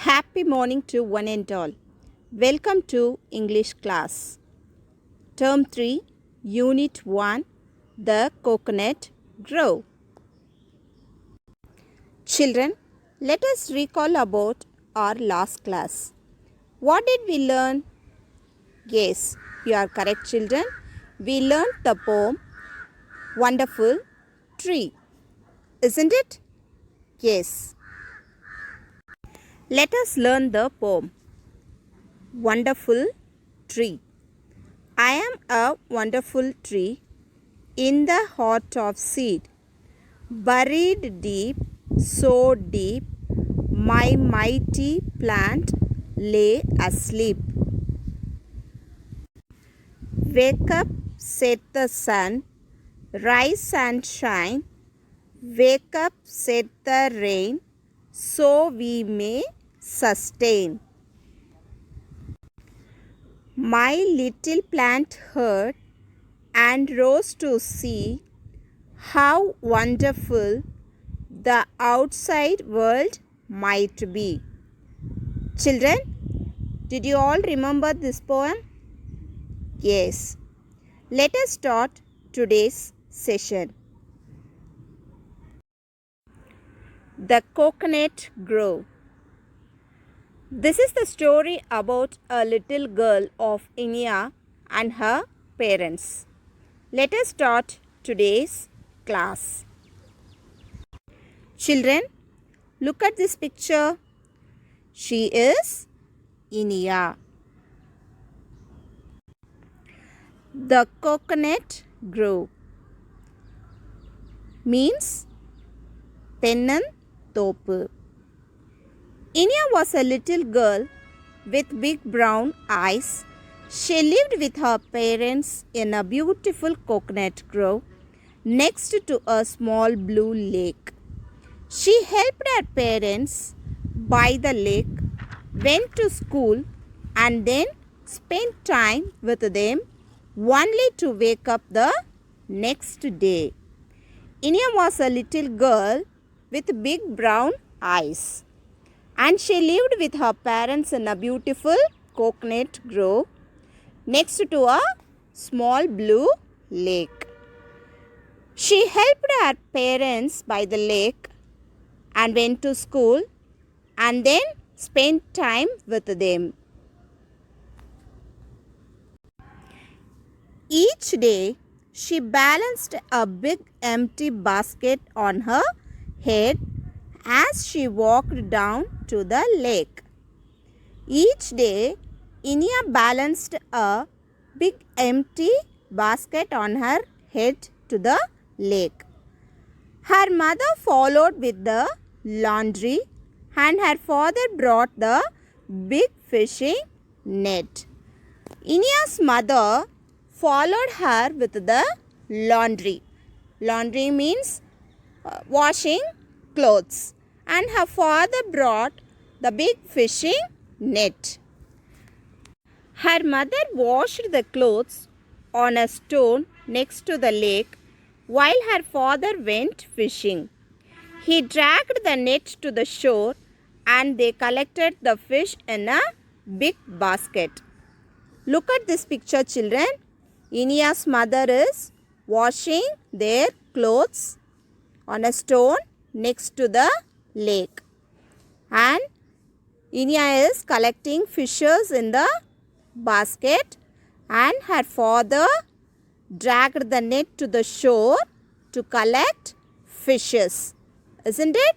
Happy morning to one and all. Welcome to English class. Term 3, Unit 1, The Coconut Grove. Children, let us recall about our last class. What did we learn? Yes, you are correct, children. We learned the poem Wonderful Tree. Isn't it? Yes. Let us learn the poem Wonderful Tree. I am a wonderful tree in the heart of seed, buried deep, so deep, my mighty plant lay asleep. Wake up, set the sun, rise and shine. Wake up, set the rain, so we may sustain. My little plant heard and rose to see how wonderful the outside world might be. Children, did you all remember this poem? Yes. Let us start today's session. The Coconut Grove. This is the story about a little girl of Inia and her parents. Let us start today's class. Children, look at this picture. She is Inia. The Coconut Grove means Tennanthopu. Inia was a little girl with big brown eyes. She lived with her parents in a beautiful coconut grove next to a small blue lake. She helped her parents by the lake, went to school, and then spent time with them only to wake up the next day. Inia was a little girl with big brown eyes, and she lived with her parents in a beautiful coconut grove next to a small blue lake. She helped her parents by the lake and went to school and then spent time with them. Each day, she balanced a big empty basket on her head as she walked down to the lake. Each day, Inia balanced a big empty basket on her head to the lake. Her mother followed with the laundry and her father brought the big fishing net. Inia's mother followed her with the laundry. Laundry means washing clothes. And her father brought the big fishing net. Her mother washed the clothes on a stone next to the lake while her father went fishing. He dragged the net to the shore and they collected the fish in a big basket. Look at this picture, children. Inia's mother is washing their clothes on a stone next to the lake, and Inia is collecting fishes in the basket, and her father dragged the net to the shore to collect fishes. Isn't it?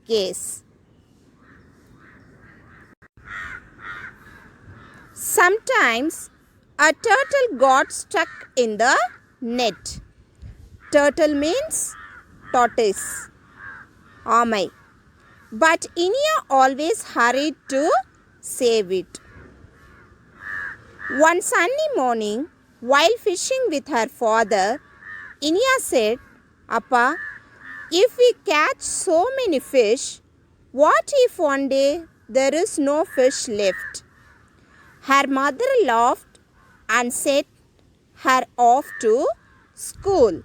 Yes. Sometimes a turtle got stuck in the net. Turtle means tortoise. Amai. But Inia always hurried to save it. One sunny morning, while fishing with her father, Inia said, "Appa, if we catch so many fish, what if one day there is no fish left?" Her mother laughed and sent her off to school.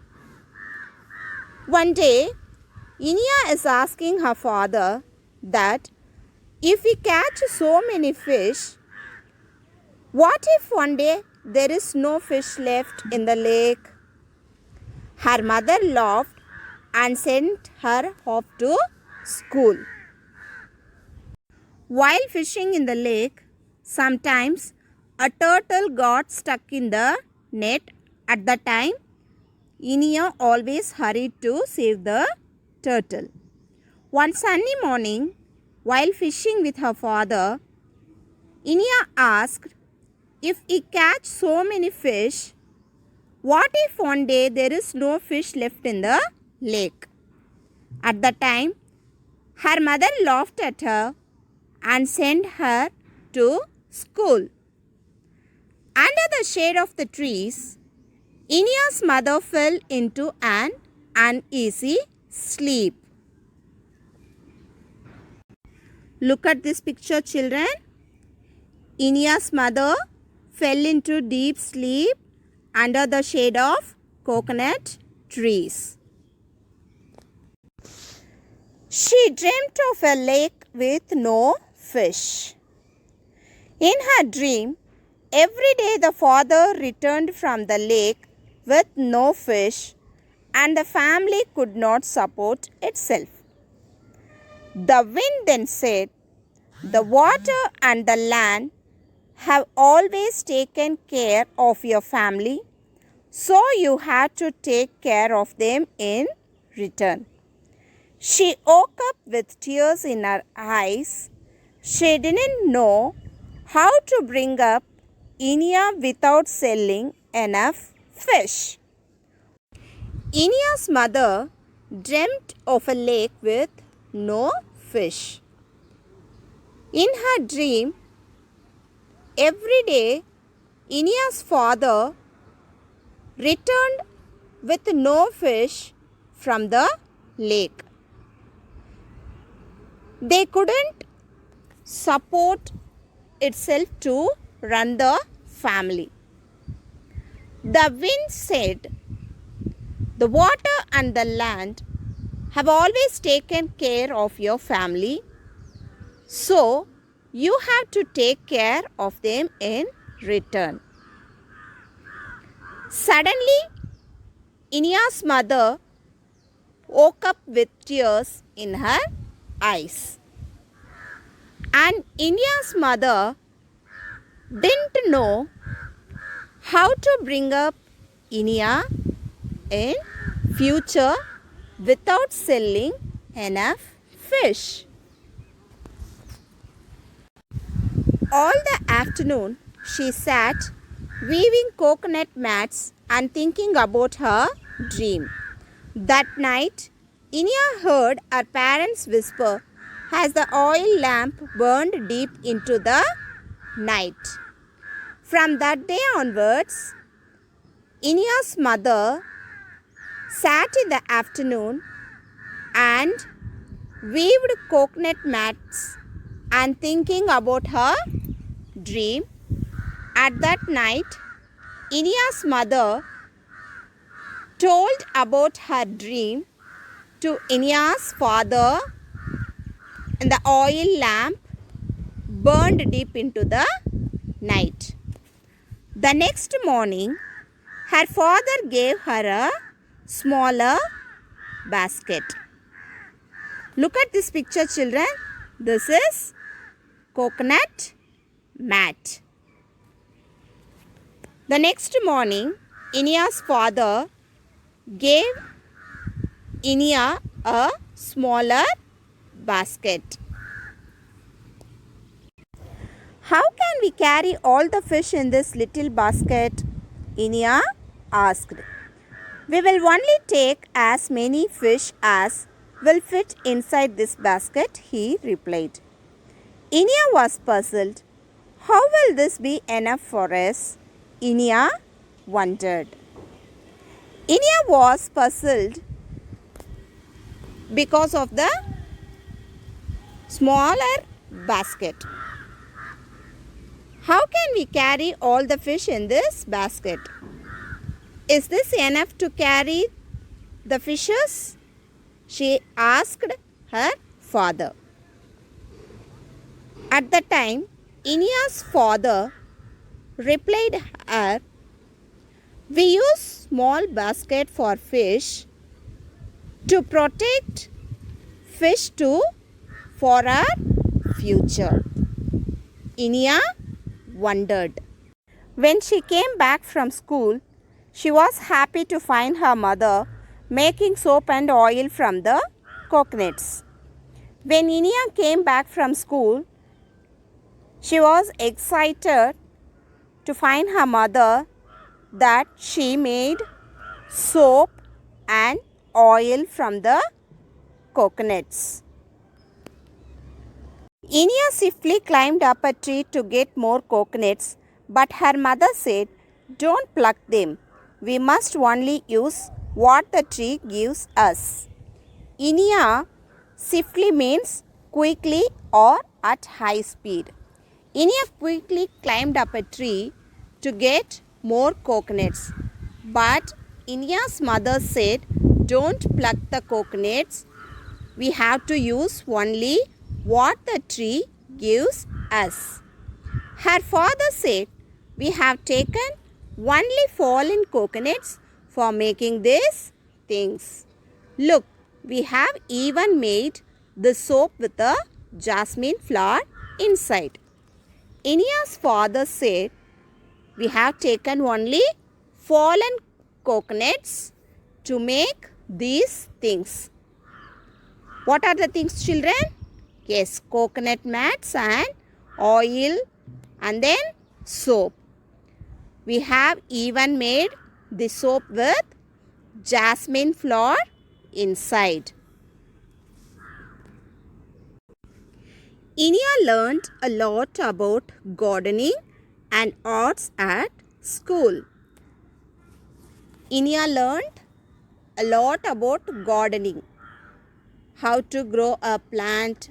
One day, Inia is asking her father that If we catch so many fish, what if one day there is no fish left in the lake? Her mother laughed and sent her off to school. While fishing in the lake, sometimes a turtle got stuck in the net. At the time, Inia always hurried to save the turtle. One sunny morning, while fishing with her father, Inia asked, if we catch so many fish, what if one day there is no fish left in the lake? At the time, her mother laughed at her and sent her to school. Under the shade of the trees, Inia's mother fell into an uneasy sleep. Look at this picture, children. Inia's mother fell into deep sleep under the shade of coconut trees. She dreamt of a lake with no fish. In her dream, every day the father returned from the lake with no fish and the family could not support itself. The wind then said, "The water and the land have always taken care of your family, so you have to take care of them in return." She woke up with tears in her eyes. She didn't know how to bring up Inia without selling enough fish. Inia's mother dreamt of a lake with no fish. In her dream, every day Inia's father returned with no fish from the lake. They couldn't support itself to run the family. The wind said, "The water and the land have always taken care of your family, so you have to take care of them in return." Suddenly, Inia's mother woke up with tears in her eyes. And Inia's mother didn't know how to bring up Inia in future without selling enough fish. All the afternoon she sat weaving coconut mats and thinking about her dream. That night, Inia heard her parents whisper as the oil lamp burned deep into the night. From that day onwards, Inia's mother sat in the afternoon and weaved coconut mats and thinking about her dream. At that night, Inia's mother told about her dream to Inia's father, and the oil lamp burned deep into the night. The next morning, her father gave her a smaller basket. Look at this picture, children. This is coconut mat. The next morning, Inia's father gave Inia a smaller basket. "How can we carry all the fish in this little basket?" Inia asked. "We will only take as many fish as will fit inside this basket," he replied. Inia was puzzled. "How will this be enough for us?" Inia wondered. Inia was puzzled because of the smaller basket. "How can we carry all the fish in this basket? Is this enough to carry the fishes?" she asked her father. At the time, Inia's father replied her, "We use small basket for fish to protect fish too for our future." Inia wondered. When she came back from school, she was happy to find her mother making soap and oil from the coconuts. When Inia came back from school, she was excited to find her mother that she made soap and oil from the coconuts. Inia swiftly climbed up a tree to get more coconuts, but her mother said, "Don't pluck them. We must only use what the tree gives us." Inia swiftly means quickly or at high speed. Inia quickly climbed up a tree to get more coconuts, but Inia's mother said, "Don't pluck the coconuts. We have to use only what the tree gives us." Her father said, "We have taken only fallen coconuts for making these things. Look, we have even made the soap with the jasmine flower inside." Inia's father said, "We have taken only fallen coconuts to make these things." What are the things, children? Yes, coconut mats and oil and then soap. We have even made the soap with jasmine flower inside. Inia learned a lot about gardening and arts at school. Inia learned a lot about gardening, how to grow a plant,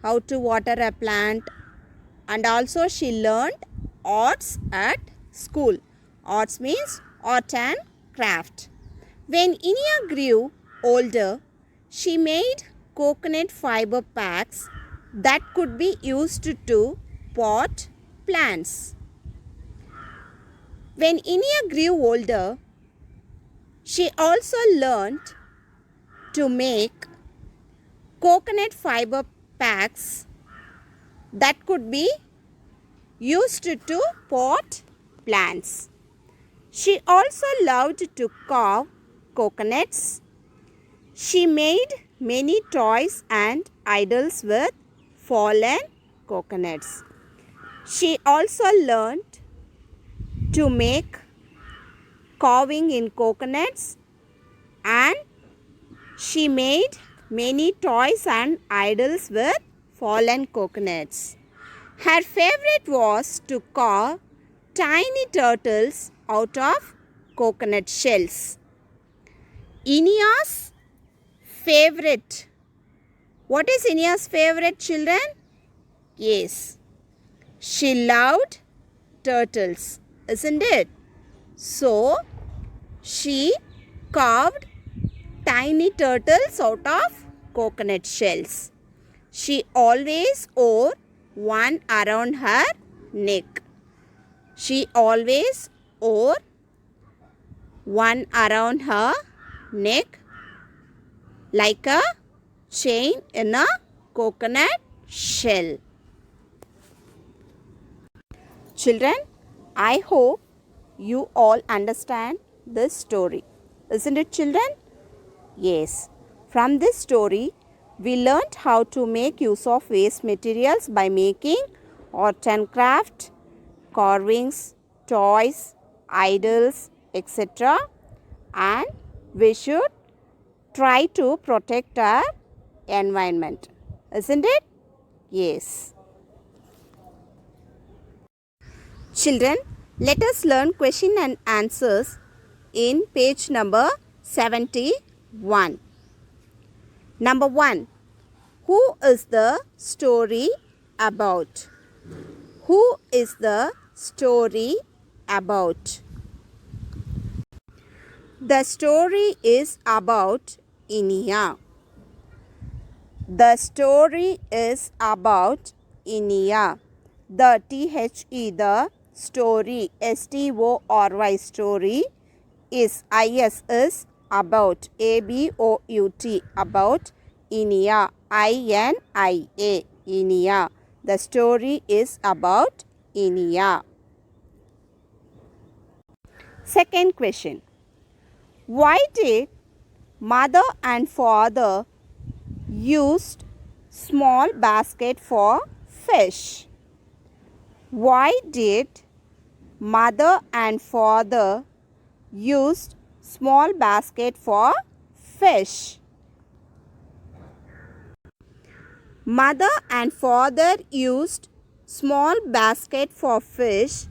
how to water a plant, and also she learned arts at school. Arts means art and craft. When Inia grew older, she made coconut fiber packs that could be used to pot plants. When Inia grew older, she also learned to make coconut fiber packs that could be used to pot plants. She also loved to carve coconuts. She made many toys and idols with fallen coconuts. She also learned to make carving in coconuts, and she made many toys and idols with fallen coconuts. Her favorite was to carve tiny turtles out of coconut shells. Inia's favorite. What is Inia's favorite, children? Yes, she loved turtles, isn't it? So, she carved tiny turtles out of coconut shells. She always wore one around her neck. She always wore one around her neck like a chain in a coconut shell. Children, I hope you all understand this story. Isn't it, children? Yes. From this story, we learnt how to make use of waste materials by making art and craft, carvings, toys, idols, etc. And we should try to protect our environment. Isn't it? Yes. Children, let us learn question and answers in page number 71. Number 1. Who is the story about? Who is the story about? The story is about Inia. The story is about Inia. The THE, the story, STORY, story, is about, ABOUT, about, Inia, INIA, Inia. The story is about Inia. Second question. Why did mother and father used small basket for fish? Why did mother and father used small basket for fish? Mother and father used small basket for fish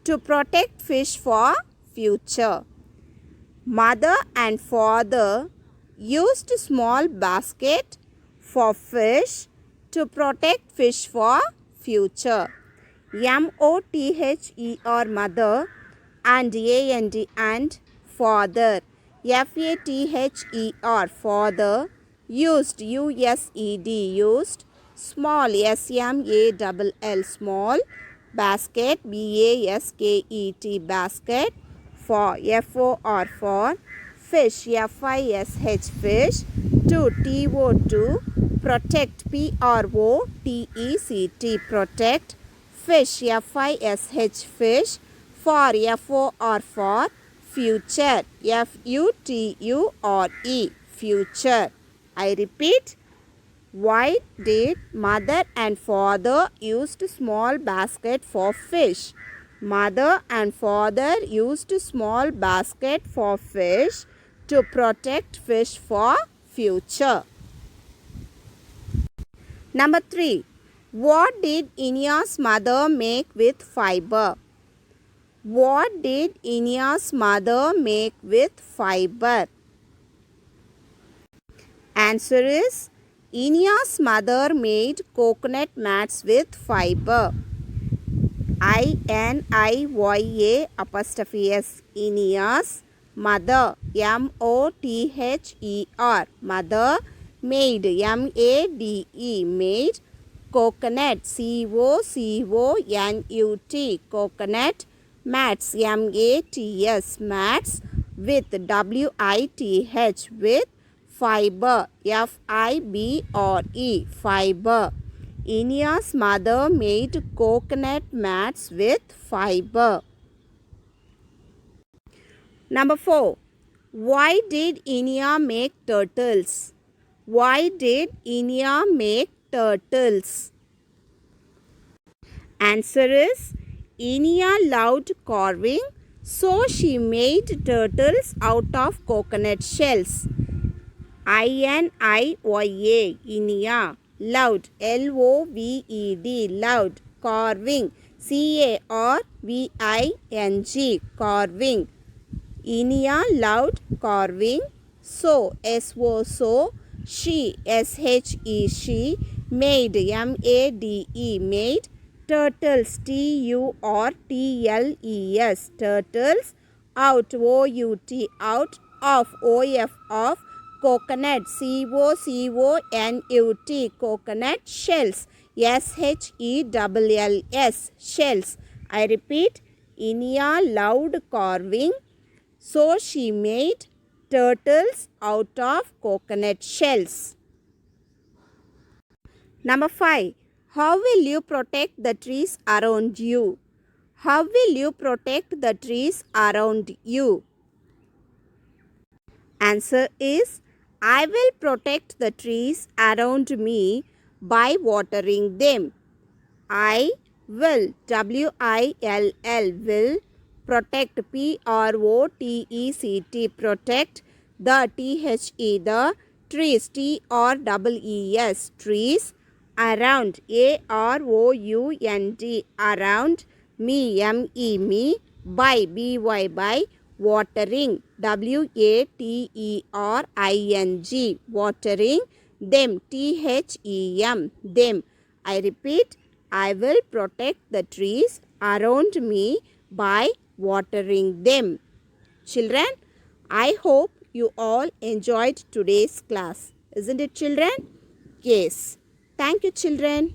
to protect fish for future. Mother and father used small basket for fish to protect fish for future. MOTHER, mother, and AND, and father. FATHER, father, used, USED, used, small, SMALL, small, basket, BASKET, basket, for, for fish, FISH, fish, to, TO, protect, PROTECT, protect, fish, FISH, fish, for future, FUTURE, future. I repeat. Why did mother and father used small basket for fish? Mother and father used small basket for fish to protect fish for future. Number 3. What did Inia's mother make with fiber? What did Inia's mother make with fiber? Answer is, Inia's mother made coconut mats with fiber. INIYA apostrophe S. Inia's mother, MOTHER, mother, made, MADE, made, coconut, COCONUT, coconut, mats, MATS, mats, with, WITH, with, fiber, FIBRE, fiber. Inia's mother made coconut mats with fiber. Number 4. Why did Inia make turtles? Why did Inia make turtles? Answer is, Inia loved carving, so she made turtles out of coconut shells. INIYA, Inia, loved, LOVED, loved, carving, CARVING, carving. Inia loved carving, so, so, she, she, made, MADE, made, turtles, TURTLES, turtles, out, out, of, of, coconut, COCONUT, coconut, shells, SHELLS, shells. I repeat, Inia loved carving, so she made turtles out of coconut shells. Number 5. How will you protect the trees around you? How will you protect the trees around you? Answer is, I will protect the trees around me by watering them. I will, will, protect, PROTECT, protect, the the trees, TREES, trees, around, AROUND, around, me, by, by, watering, WATERING, watering, them, them. I repeat, I will protect the trees around me by watering them. Children, I hope you all enjoyed today's class. Isn't it, children? Yes. Thank you, children.